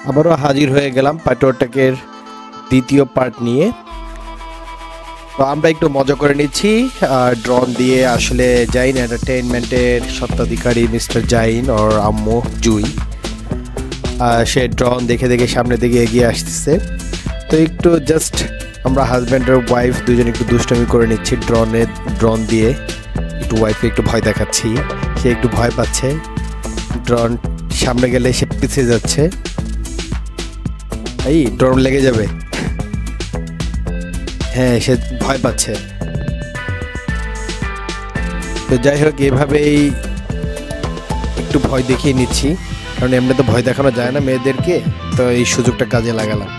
আবারও হাজির হয়ে গেলাম পাটওয়ারটেকের দ্বিতীয় পার্ট নিয়ে। তো আমরা একটু মজা করে নিচ্ছি ড্রোন দিয়ে। আসলে জাইন এন্টারটেইনমেন্টের স্বত্বাধিকারী মিস্টার জাইন ওর আম্মু জুই, সে ড্রোন দেখে দেখে সামনের দিকে এগিয়ে আসতেছে। তো একটু জাস্ট আমরা হাজব্যান্ড আর ওয়াইফ দুজন একটু দুষ্টামি করে নিচ্ছি ড্রোন দিয়ে। একটু ওয়াইফকে একটু ভয় দেখাচ্ছি, সে একটু ভয় পাচ্ছে। ড্রোন সামনে গেলে সে পিছিয়ে যাচ্ছে, এই ড্রোন লেগে যাবে। হ্যাঁ, সে ভয় পাচ্ছে। তো যাই হোক, এভাবেই একটু ভয় দেখিয়ে নিচ্ছি, কারণ এমনি তো ভয় দেখানো যায় না মেয়েদেরকে। তো এই সুযোগটা কাজে লাগালাম।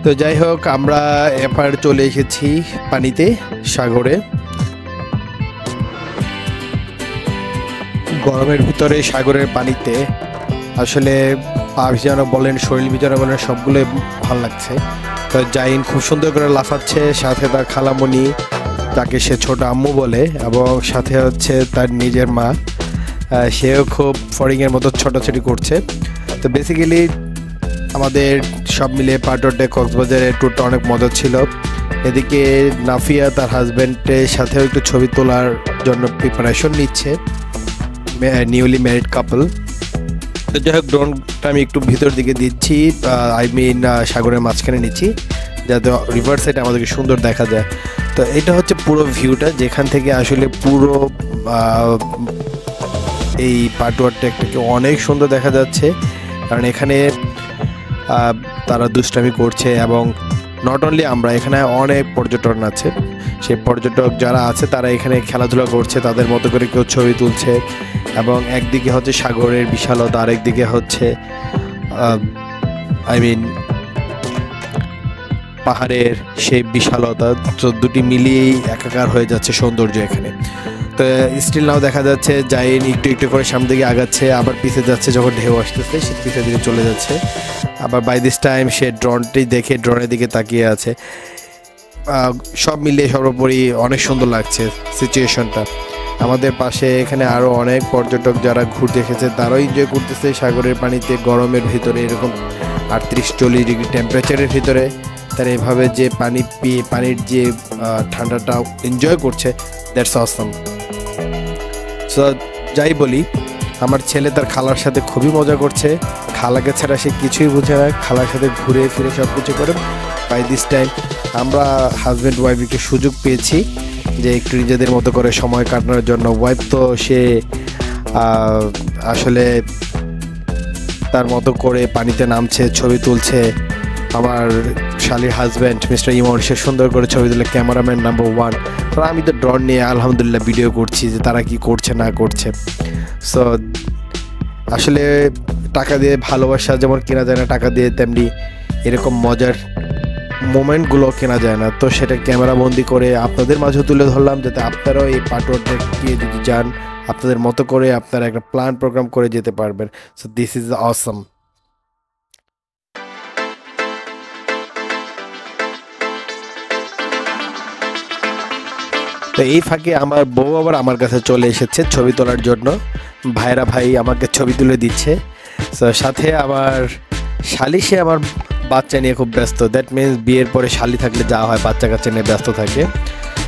তো যাই হোক, আমরা এপার চলে এসেছি পানিতে, সাগরে। গরমের ভিতরে সাগরের পানিতে আসলে পা ভিজানো বলেন, শরীর ভিজানো বলেন, সবগুলো ভালো লাগছে। তো জাইন খুব সুন্দর করে লাফাচ্ছে, সাথে তার খালামণি, তাকে সে ছোট আম্মু বলে, এবং সাথে হচ্ছে তার নিজের মা, সেও খুব ফরিংয়ের মতো ছোটাছুটি করছে। তো বেসিক্যালি আমাদের সব মিলিয়ে পাটওয়ারটেক কক্সবাজারের ট্যুরটা অনেক মজা ছিল। এদিকে নাফিয়া তার হাজব্যান্ডের সাথেও একটু ছবি তোলার জন্য প্রিপারেশন নিচ্ছে, নিউলি ম্যারিড কাপল। তো যাই হোক, ড্রোনটা আমি একটু ভিতর দিকে দিচ্ছি, সাগরের মাঝখানে নিচ্ছি, যাতে রিভার সাইড আমাদেরকে সুন্দর দেখা যায়। তো এটা হচ্ছে পুরো ভিউটা, যেখান থেকে আসলে পুরো এই পাটওয়ারটেকটাকে অনেক সুন্দর দেখা যাচ্ছে। কারণ এখানে তারা দুষ্টামি করছে, এবং নট অনলি আমরা, এখানে অনেক পর্যটন আছে। সেই পর্যটক যারা আছে তারা এখানে খেলাধুলা করছে, তাদের মতো করে কেউ ছবি তুলছে। এবং একদিকে হচ্ছে সাগরের বিশালতা, আরেকদিকে হচ্ছে পাহাড়ের সেই বিশালতা, তো দুটি মিলিয়েই একাকার হয়ে যাচ্ছে সৌন্দর্য এখানে। তো স্টিল নাও দেখা যাচ্ছে জাইন একটু একটু করে সামনে দিকে আগাচ্ছে, আবার পিছিয়ে যাচ্ছে। যখন ঢেউ আসতেছে সে পিছিয়ে দিকে চলে যাচ্ছে। আবার বাই দিস টাইম সে ড্রোনটি দেখে ড্রোনের দিকে তাকিয়ে আছে। সব মিলিয়ে সর্বোপরি অনেক সুন্দর লাগছে সিচুয়েশনটা। আমাদের পাশে এখানে আরও অনেক পর্যটক যারা ঘুরতে এসেছে, তারাও এনজয় করতেছে সাগরের পানিতে, গরমের ভিতরে এরকম 38-40 ডিগ্রি টেম্পারেচারের ভিতরে তারা এভাবে যে পানির যে ঠান্ডাটা এনজয় করছে, দ্যাটস অসম। সো যাই বলি, আমার ছেলে তার খালার সাথে খুবই মজা করছে। খালাকে ছাড়া সে কিছুই বুঝে না, খালার সাথে ঘুরে ফিরে সব কিছু করে। বাই দিস টাইম আমরা হাজব্যান্ড ওয়াইফ একটু সুযোগ পেয়েছি যে একটু নিজেদের মতো করে সময় কাটানোর জন্য। ওয়াইফ তো সে আসলে তার মতো করে পানিতে নামছে, ছবি তুলছে। আমার শালির হাজব্যান্ড মিস্টার ইমন, সে সুন্দর করে ছবি তুলে ক্যামেরাম্যান নাম্বার 1। তো আমি তো ড্রোন নিয়ে আলহামদুলিল্লাহ ভিডিও করছি যে তারা কি করছে না করছে। সো আসলে টাকা দিয়ে ভালোবাসা যেমন কেনা যায় না, টাকা দিয়ে তেমনি এরকম মজার মোমেন্টগুলো কেনা যায় না। তো সেটা ক্যামেরা বন্দি করে আপনাদের মাঝে তুলে ধরলাম, যাতে আপনারাও এই পাটওয়ারটেকে যদি যান, আপনাদের মতো করে আপনারা একটা প্ল্যান প্রোগ্রাম করে যেতে পারবেন। সো দিস ইজ অসম। তো এই ফাঁকে আমার বউ আবার আমার কাছে চলে এসেছে ছবি তোলার জন্য। ভাই আমাকে ছবি তুলে দিচ্ছে। তো সাথে আমার শালি, সে আমার বাচ্চা নিয়ে খুব ব্যস্ত। দ্যাট মিনস বিয়ের পরে শালি থাকলে যা হয়, বাচ্চা কাচ্চা নিয়ে ব্যস্ত থাকে।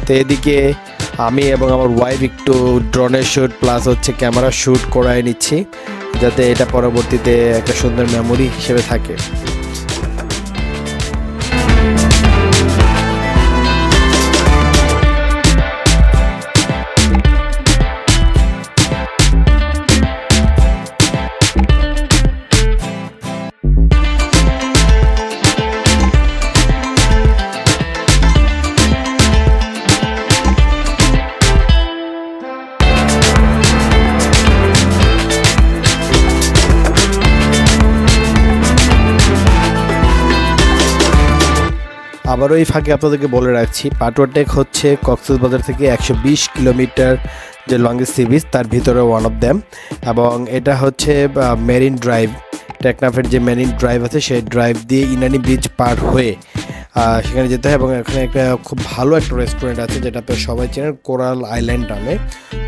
তো এদিকে আমি এবং আমার ওয়াইফ একটু ড্রোনের শ্যুট প্লাস হচ্ছে ক্যামেরা শ্যুট করায় নিচ্ছি, যাতে এটা পরবর্তীতে একটা সুন্দর মেমোরি হিসেবে থাকে। আবারও এই ফাঁকে আপনাদেরকে বলে রাখছি, পাটওয়ারটেক হচ্ছে কক্সবাজার থেকে 120 কিলোমিটার যে লংগেস্ট সি বিচ, তার ভিতরে ওয়ান অফ দ্যাম। এবং এটা হচ্ছে মেরিন ড্রাইভ, টেকনাফের যে মেরিন ড্রাইভ আছে সেই ড্রাইভ দিয়ে ইনানি ব্রিজ পার হয়ে সেখানে যেতে হয়। এবং এখানে একটা খুব ভালো একটা রেস্টুরেন্ট আছে, যেটা তো সবাই চেনেন, কোরাল আইল্যান্ড নামে।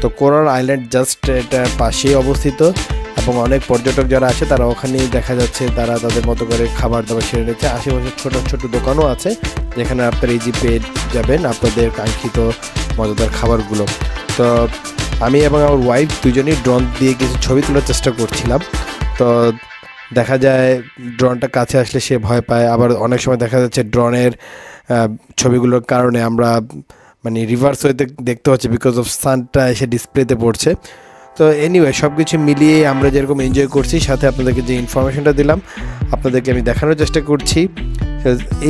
তো কোরাল আইল্যান্ড জাস্ট এটার পাশেই অবস্থিত। এবং অনেক পর্যটক যারা আসে তারা ওখানেই দেখা যাচ্ছে তারা তাদের মতো করে খাবার দাবার সেরে নিচ্ছে। আশেপাশে ছোট ছোট দোকানও আছে যেখানে আপনারা ইজি পেয়ে যাবেন আপনাদের কাঙ্ক্ষিত মজাদার খাবারগুলো। তো আমি এবং আমার ওয়াইফ দুজনেই ড্রোন দিয়ে কিছু ছবি তোলার চেষ্টা করছিলাম। তো দেখা যায় ড্রোনটা কাছে আসলে সে ভয় পায়, আবার অনেক সময় দেখা যাচ্ছে ড্রোনের ছবিগুলোর কারণে আমরা মানে রিভার্স হয়ে দেখতে পাচ্ছি বিকজ অফ সানটা এসে ডিসপ্লেতে পড়ছে। তো এনিওয়ে সব কিছু মিলিয়ে আমরা যেরকম এনজয় করছি, সাথে আপনাদেরকে যে ইনফরমেশনটা দিলাম আপনাদেরকে আমি দেখানোর চেষ্টা করছি।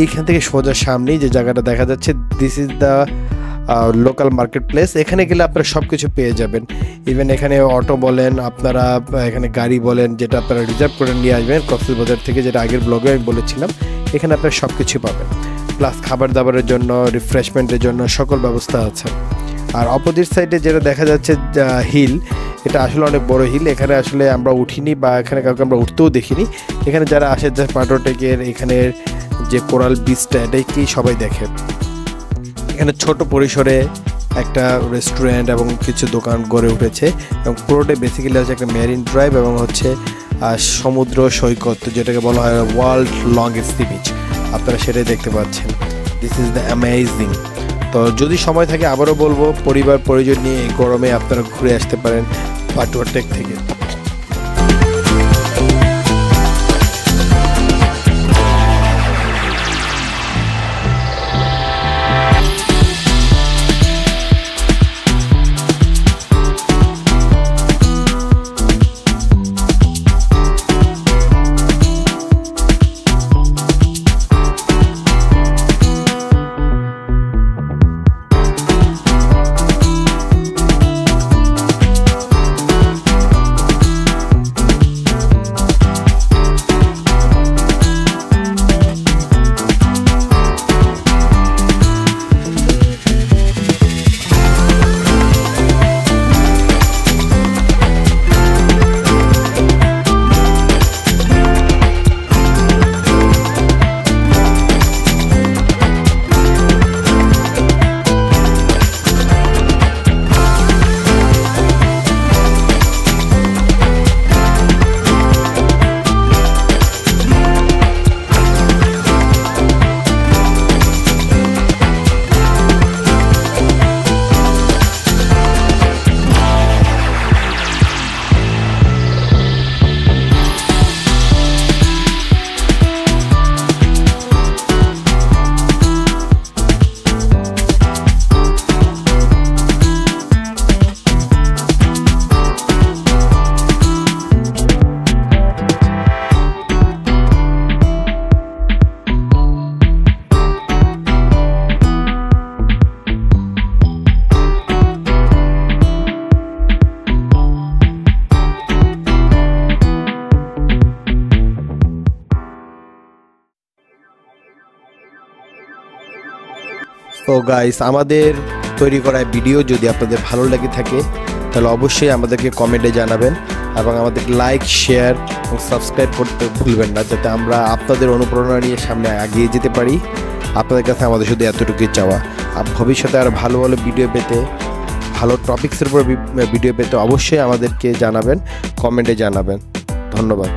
এইখান থেকে সোজা সামনেই যে জায়গাটা দেখা যাচ্ছে, this is the local market place. এখানে গেলে আপনারা সব কিছু পেয়ে যাবেন। ইভেন এখানে অটো বলেন, আপনারা এখানে গাড়ি বলেন, যেটা আপনারা রিজার্ভ করে নিয়ে আসবেন কক্সবাজার থেকে, যেটা আগের ব্লগে আমি বলেছিলাম। এখানে আপনারা সব কিছু পাবেন, প্লাস খাবার দাবারের জন্য, রিফ্রেশমেন্টের জন্য সকল ব্যবস্থা আছে। আর অপোজিট সাইডে যেটা দেখা যাচ্ছে হিল, এটা আসলে অনেক বড় হিল। এখানে আসলে আমরা উঠিনি বা এখানে কাউকে আমরা উঠতেও দেখিনি। এখানে যারা আসে যে পাটোটেকের এখানের যে কোরাল বিচটা, এটাই কি সবাই দেখে। এখানে ছোট পরিসরে একটা রেস্টুরেন্ট এবং কিছু দোকান গড়ে উঠেছে এবং পুরোটাই বেসিক্যালি হচ্ছে একটা মেরিন ড্রাইভ এবং হচ্ছে সমুদ্র সৈকত, যেটাকে বলা হয় ওয়ার্ল্ড লংগেস্ট সি বিচ। আপনারা সেটাই দেখতে পাচ্ছেন। This is the amazing. তো যদি সময় থাকে আবারও বলবো, পরিবার পরিজন নিয়ে এই গরমে আপনারা ঘুরে আসতে পারেন পাটুয়া টেক থেকে। তো গাইস, আমাদের তৈরি করা ভিডিও যদি আপনাদের ভালো লেগে থাকে তাহলে অবশ্যই আমাদেরকে কমেন্টে জানাবেন এবং আমাদের লাইক, শেয়ার এবং সাবস্ক্রাইব করতে ভুলবেন না, যাতে আমরা আপনাদের অনুপ্রেরণা নিয়ে সামনে এগিয়ে যেতে পারি। আপনাদের কাছে আমাদের শুধু এতটুকুই চাওয়া। আর ভবিষ্যতে আরও ভালো ভালো ভিডিও পেতে, ভালো টপিক্সের উপর ভিডিও পেতে অবশ্যই আমাদেরকে জানাবেন, কমেন্টে জানাবেন। ধন্যবাদ।